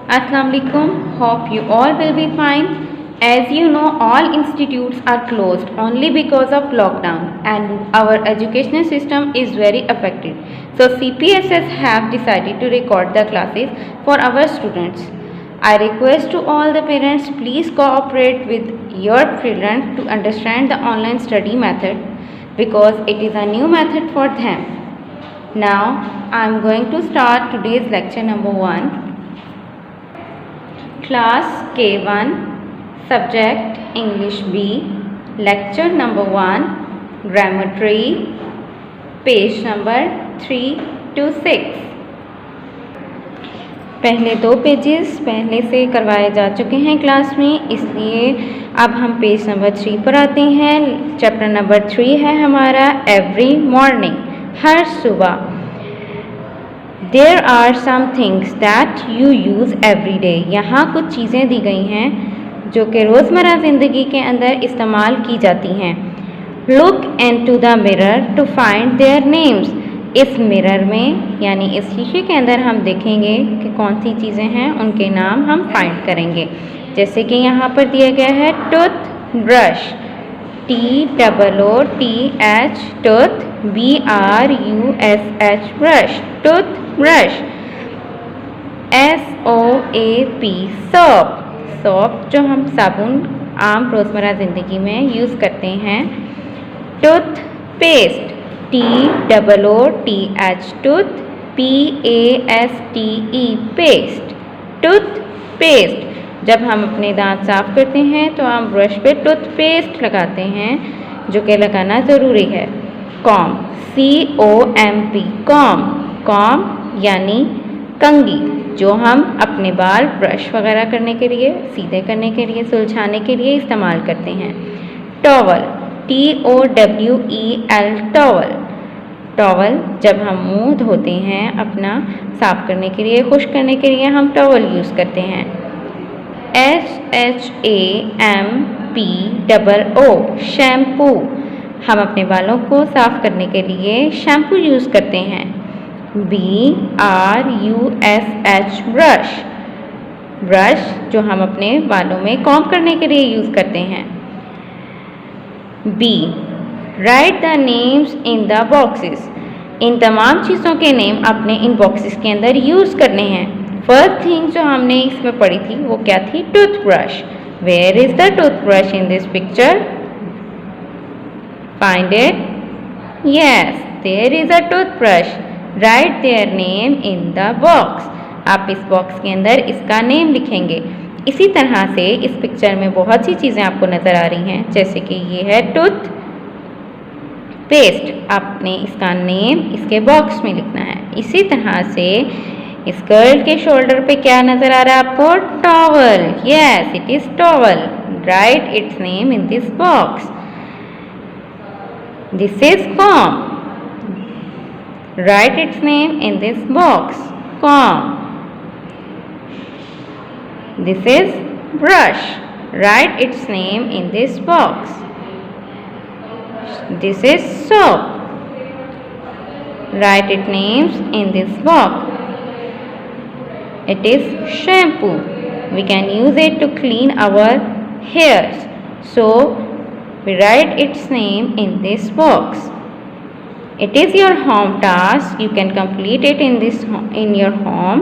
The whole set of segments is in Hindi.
Assalamu alaikum. Hope you all will be fine. As you know, all institutes are closed only because of lockdown and our educational system is very affected. So CPSS have decided to record the classes for our students. I request to all the parents, please cooperate with your children to understand the online study method because it is a new method for them. Now I am going to start today's lecture number 1. Class K1, Subject English B, Lecture number 1, Grammar Tree, Page number 3 to 6. पहले 2 पेजेस पहले से करवाए जा चुके हैं क्लास में, इसलिए अब हम पेज नंबर 3 पर आते हैं। चैप्टर नंबर 3 है हमारा एवरी मॉर्निंग, हर सुबह। There are some things that you use every day. यहाँ कुछ चीज़ें दी गई हैं जो कि रोज़मर्रा ज़िंदगी के अंदर इस्तेमाल की जाती हैं। Look into the mirror to find their names. इस मिरर में यानी इस शीशे के अंदर हम देखेंगे कि कौन सी चीज़ें हैं, उनके नाम हम फाइंड करेंगे। जैसे कि यहाँ पर दिया गया है tooth brush, TOOTH, tooth, BRUSH brush, tooth brush. SOAP soap, soap जो हम साबुन आम रोज़मर्रा ज़िंदगी में यूज़ करते हैं। Tooth paste, TOOTH, tooth, PASTE paste, tooth paste. जब हम अपने दांत साफ करते हैं तो हम ब्रश पे टूथपेस्ट लगाते हैं, जो कि लगाना ज़रूरी है। कॉम, COMP, कॉम, कॉम यानी कंघी, जो हम अपने बाल ब्रश वगैरह करने के लिए, सीधे करने के लिए, सुलझाने के लिए इस्तेमाल करते हैं। टॉवल, TOWEL, टॉवल, टॉवल जब हम मुंह धोते हैं अपना साफ करने के लिए, खुश करने के लिए हम टॉवल यूज़ करते हैं। SHAMPOO शैम्पू, हम अपने बालों को साफ करने के लिए शैम्पू यूज़ करते हैं। BRUSH ब्रश, ब्रश जो हम अपने बालों में कॉम्ब करने के लिए यूज़ करते हैं। B, write the names in the boxes. इन तमाम चीज़ों के नेम अपने इन बॉक्सेस के अंदर यूज़ करने हैं। फर्स्ट थिंग जो हमने इसमें पढ़ी थी वो क्या थी? Toothbrush. Where is the toothbrush in this picture? Find it. Yes, there is a toothbrush. Write their name in the box. आप इस बॉक्स के अंदर इसका नेम लिखेंगे। इसी तरह से इस पिक्चर में बहुत सी चीज़ें आपको नज़र आ रही हैं, जैसे कि ये है टूथ पेस्ट, आपने इसका नेम इसके बॉक्स में लिखना है। इसी तरह से इस गर्ल के शोल्डर पे क्या नज़र आ रहा है आपको? Towel. Yes, it is towel. Right it's name in this box. This is com. Right it's name in this box. Com. This is brush. Right it's name in this box. This is soap. Write its names in this box. It is shampoo. We can use it to clean our hairs. So we write its name in this box. It is your home task. You can complete it in your home.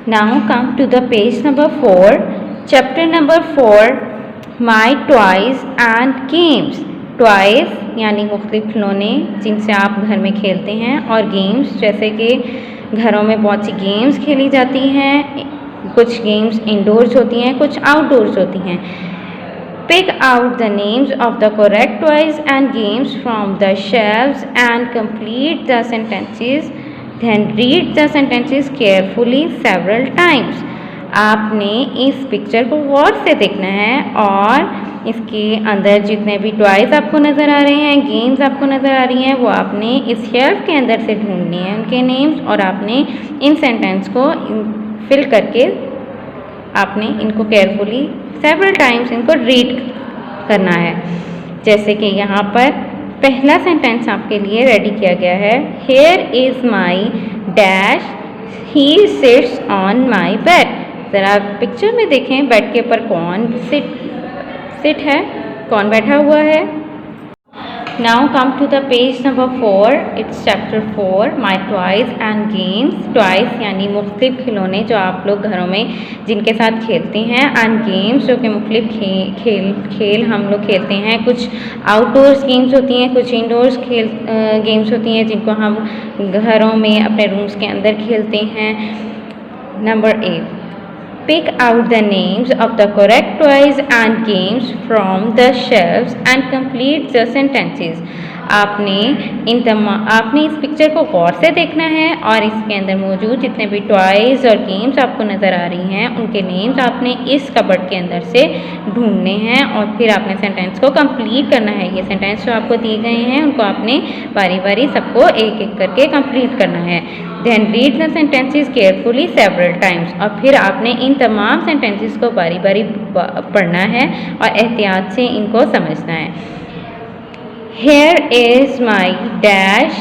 Now come to the page number 4. Chapter number 4. My toys and games. Toys यानी मुख्तलिफ खिलौने जिनसे आप घर में खेलते हैं, और गेम्स जैसे कि घरों में बहुत सी गेम्स खेली जाती हैं। कुछ गेम्स इंडोर्स होती हैं, कुछ आउटडोर्स होती हैं। Pick out the names of the correct toys and games from the shelves and complete the sentences, then read the sentences carefully several times. आपने इस पिक्चर को गौर से देखना है और इसके अंदर जितने भी टॉयज़ आपको नज़र आ रहे हैं, गेम्स आपको नज़र आ रही हैं, वो आपने इस शेल्फ के अंदर से ढूंढनी है उनके नेम्स, और आपने इन सेंटेंस को फिल करके आपने इनको केयरफुली सेवरल टाइम्स इनको रीड करना है। जैसे कि यहाँ पर पहला सेंटेंस आपके लिए रेडी किया गया है। Here is my dash he sits on my bed. ज़रा पिक्चर में देखें बेड के ऊपर कौन सिट है, कौन बैठा हुआ है। Now come to the page number 4. It's chapter 4, My Toys and Games. Toys यानी मुख्तलिफ खिलौने जो आप लोग घरों में जिनके साथ खेलते हैं, and games जो कि मुख्तलिफ खेल हम लोग खेलते हैं। कुछ आउटडोर्स गेम्स होती हैं, कुछ इंडोर्स गेम्स होती हैं जिनको हम घरों में अपने रूम्स के अंदर खेलते हैं। Number 8, pick out the names of the correct toys and games from the shelves and complete the sentences. आपने इस पिक्चर को गौर से देखना है और इसके अंदर मौजूद जितने भी टॉयज़ और गेम्स आपको नज़र आ रही हैं उनके नेम्स आपने इस कबर्ड के अंदर से ढूंढने हैं और फिर आपने सेंटेंस को कंप्लीट करना है। ये सेंटेंस जो आपको दिए गए हैं उनको आपने बारी बारी सबको एक एक करके कंप्लीट करना है। Then read the sentences carefully several times. और फिर आपने इन तमाम सेंटेंसेस को बारी बारी पढ़ना है और एहतियात से इनको समझना है। Here is my dash.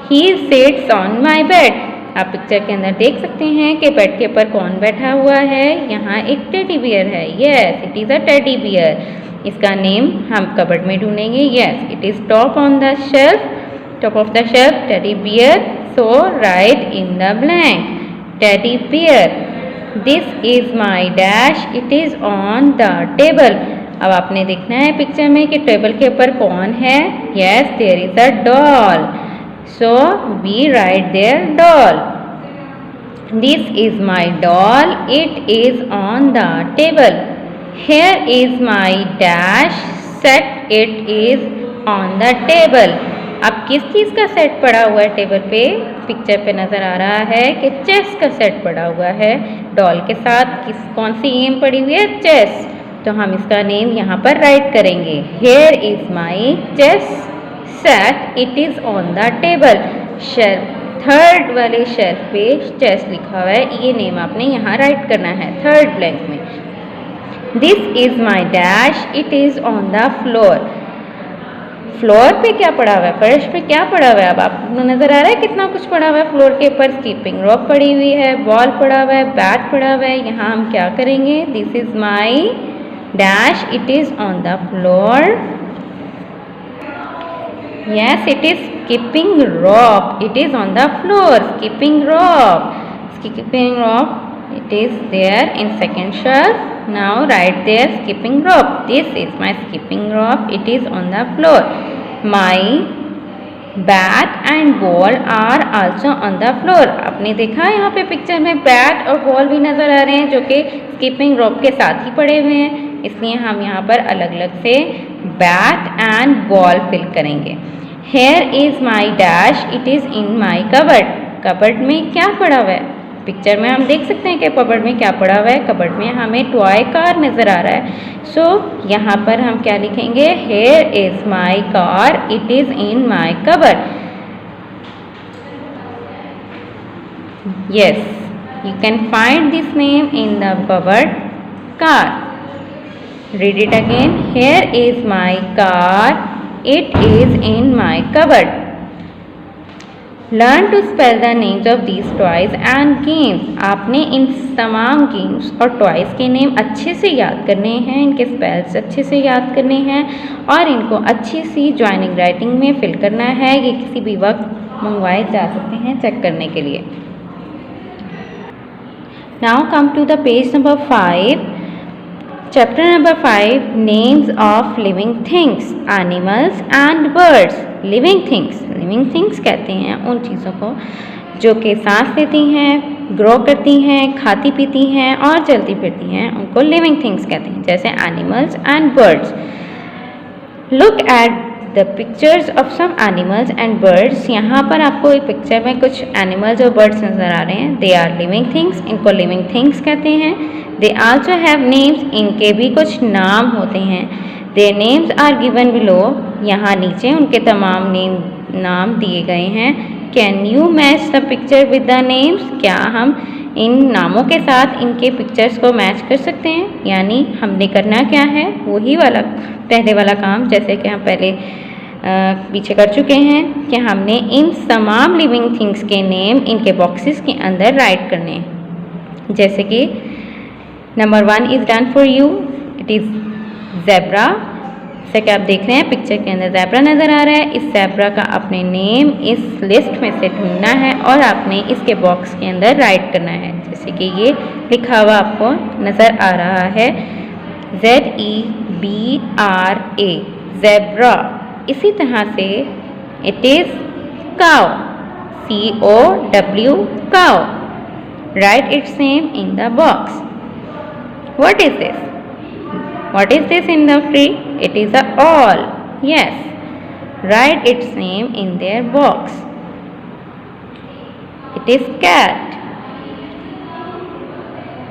He sits on my bed. आप पिक्चर के अंदर देख सकते हैं कि बेड के ऊपर कौन बैठा हुआ है। यहाँ एक टेडी बियर है। Yes, it is a teddy bear. इसका नेम हम कबर्ड में ढूंढेंगे। Yes, it is top on the shelf. Top of the shelf, teddy bear. So write in the blank. Teddy bear. This is my dash. It is on the table. अब आपने देखना है पिक्चर में कि टेबल के ऊपर कौन है। Yes, there is a doll. So we write there doll. This is my doll. It is on the table. Here is my dash set. It is on the table. अब किस चीज़ का सेट पड़ा हुआ है टेबल पे? पिक्चर पे नज़र आ रहा है कि चेस का सेट पड़ा हुआ है। डॉल के साथ कौन सी गेम पड़ी हुई है? चेस। तो हम इसका नेम यहाँ पर राइट करेंगे। Here is my chess set. It is on the table. Shelf, third वाले शेल्फ पे चेस लिखा हुआ है। ये नेम आपने यहाँ राइट करना है थर्ड ब्लैंक में। This is my dash. It is on the floor. Floor पे क्या पड़ा हुआ है? फर्श पे क्या पड़ा हुआ है? अब आपको नजर आ रहा है कितना कुछ पड़ा हुआ है फ्लोर के ऊपर। स्कीपिंग रॉप पड़ी हुई है, बॉल पड़ा हुआ है, बैट पड़ा हुआ है। यहाँ हम क्या करेंगे? This is my dash, it is on the floor. Yes, it is skipping rope, it is on the floor. Skipping rope, skipping rope, it is there in second shelf. Now write there skipping rope. This is my skipping rope. It is on the floor. My bat and ball are also on the floor. आपने देखा यहाँ पे पिक्चर में बैट और बॉल भी नज़र आ रहे हैं जो कि स्कीपिंग रोप के साथ ही पड़े हुए हैं, इसलिए हम यहाँ पर अलग अलग से बैट एंड बॉल फिल करेंगे। Here is my dash. It is in my cupboard. Cupboard में क्या पड़ा हुआ है? पिक्चर में हम देख सकते हैं कि कबर्ड में क्या पड़ा हुआ है। कबर्ड में हमें टॉय कार नज़र आ रहा है। सो यहाँ पर हम क्या लिखेंगे? Here is my car. It is in my cupboard. Yes, you can find this name in the cupboard. Car. Read it again. Here is my car. It is in my cupboard. Learn to spell the names of these toys and games. आपने इन तमाम गेम्स और टॉयज़ के नेम अच्छे से याद करने हैं, इनके स्पेल्स अच्छे से याद करने हैं और इनको अच्छी सी जॉइनिंग राइटिंग में फिल करना है। ये किसी भी वक्त मंगवाए जा सकते हैं चेक करने के लिए। Now come to the page number 5. Chapter number 5, Names of Living Things, Animals and Birds. Living Things, Living Things कहते हैं उन चीज़ों को जो कि सांस लेती हैं, ग्रो करती हैं, खाती पीती हैं और चलती फिरती हैं, उनको Living Things कहते हैं, जैसे Animals and Birds. Look at the pictures of some animals and birds. यहाँ पर आपको एक पिक्चर में कुछ एनिमल्स और बर्ड्स नज़र आ रहे हैं। They are living things, इनको living things कहते हैं। They also have names, इनके भी कुछ नाम होते हैं। Their names are given below. यहाँ नीचे उनके तमाम नाम दिए गए हैं। Can you match the picture with the names? क्या हम इन नामों के साथ इनके पिक्चर्स को मैच कर सकते हैं? यानी हमने करना क्या है? वही वाला पहले वाला काम जैसे कि हम पहले पीछे कर चुके हैं कि हमने इन तमाम लिविंग थिंग्स के नेम इनके बॉक्सेस के अंदर राइट करने हैं। जैसे कि number 1 is done for you, it is zebra. जैसे कि आप देख रहे हैं पिक्चर के अंदर ज़ेब्रा नज़र आ रहा है। इस ज़ेब्रा का आपने नेम इस लिस्ट में से ढूंढना है और आपने इसके बॉक्स के अंदर राइट करना है। जैसे कि ये लिखा हुआ आपको नज़र आ रहा है ZEBRA, ज़ेब्रा। इसी तरह से it is cow, COW, cow. Right it's name in the box. What is this? What is this in the tree? It is a owl. Yes. Write its name in their box. It is cat.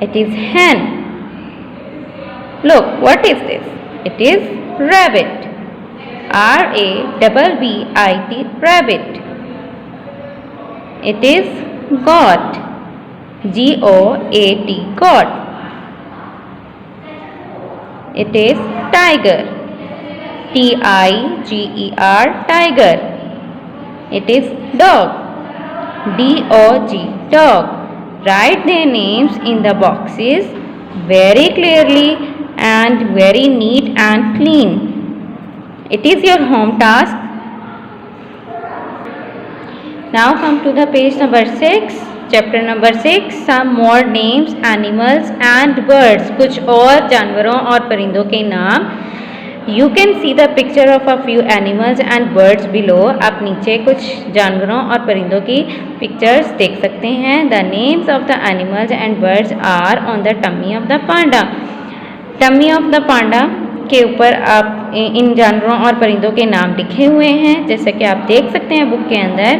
It is hen. Look, what is this? It is rabbit. RABBIT, rabbit. It is goat. GOAT, goat. It is tiger. TIGER, tiger. It is dog. DOG, dog. Write their names in the boxes very clearly and very neat and clean. It is your home task. Now come to the page number 6. Chapter number 6, some more names animals and birds. कुछ और जानवरों और परिंदों के नाम। You can see the picture of a few animals and birds below. आप नीचे कुछ जानवरों और परिंदों की पिक्चर्स देख सकते हैं। The names of the animals and birds are on the tummy of the panda. Tummy of the panda के ऊपर आप इन जानवरों और परिंदों के नाम लिखे हुए हैं, जैसे कि आप देख सकते हैं बुक के अंदर।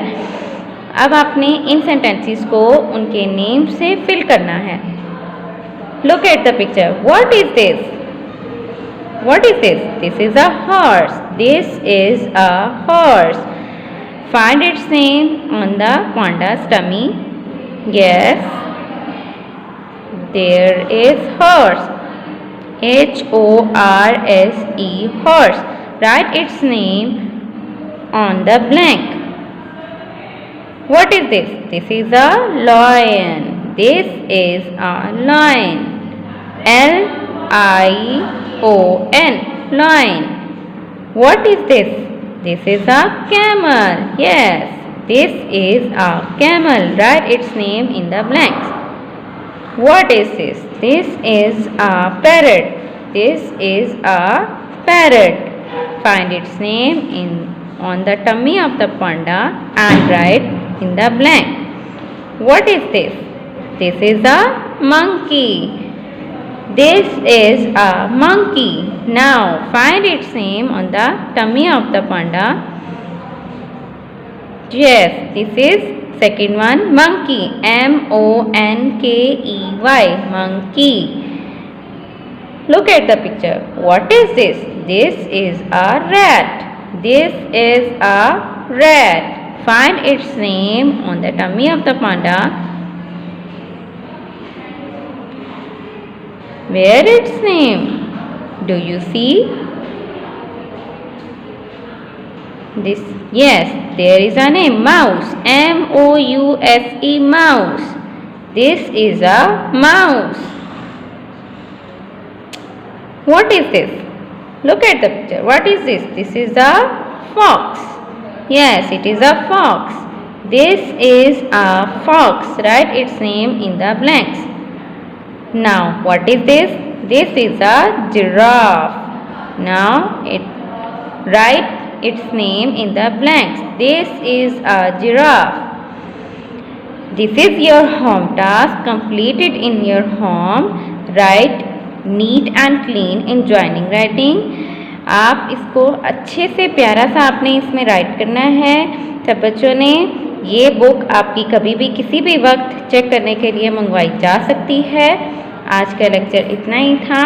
अब आपने इन सेंटेंसेस को उनके नेम से फिल करना है। Look at the picture. What is this? What is this? This is a horse. This is a horse. Find its name on the panda's tummy. Yes, there is horse. HORSE, horse. Write its name on the blank. What is this? This is a lion. This is a lion. LION, lion. What is this? This is a camel. Yes, this is a camel. Write its name in the blanks. What is this? This is a parrot. This is a parrot. Find its name on the tummy of the panda and write in the blank. What is this? This is a monkey. This is a monkey. Now find its name on the tummy of the panda. Yes, this is second one, monkey. MONKEY, monkey. Look at the picture. What is this? This is a rat. This is a rat. Find its name on the tummy of the panda. Where its name? Do you see? This, yes, there is a name, mouse. MOUSE, mouse. This is a mouse. What is this? Look at the picture. What is this? This is a fox. Yes, it is a fox. This is a fox. Write its name in the blanks. Now, what is this? This is a giraffe. Now, write its name in the blanks. This is a giraffe. This is your home task. Complete it in your home. Write neat and clean in joining writing. आप इसको अच्छे से प्यारा सा आपने इसमें राइट करना है। सब बच्चों ने ये बुक आपकी कभी भी किसी भी वक्त चेक करने के लिए मंगवाई जा सकती है। आज का लेक्चर इतना ही था।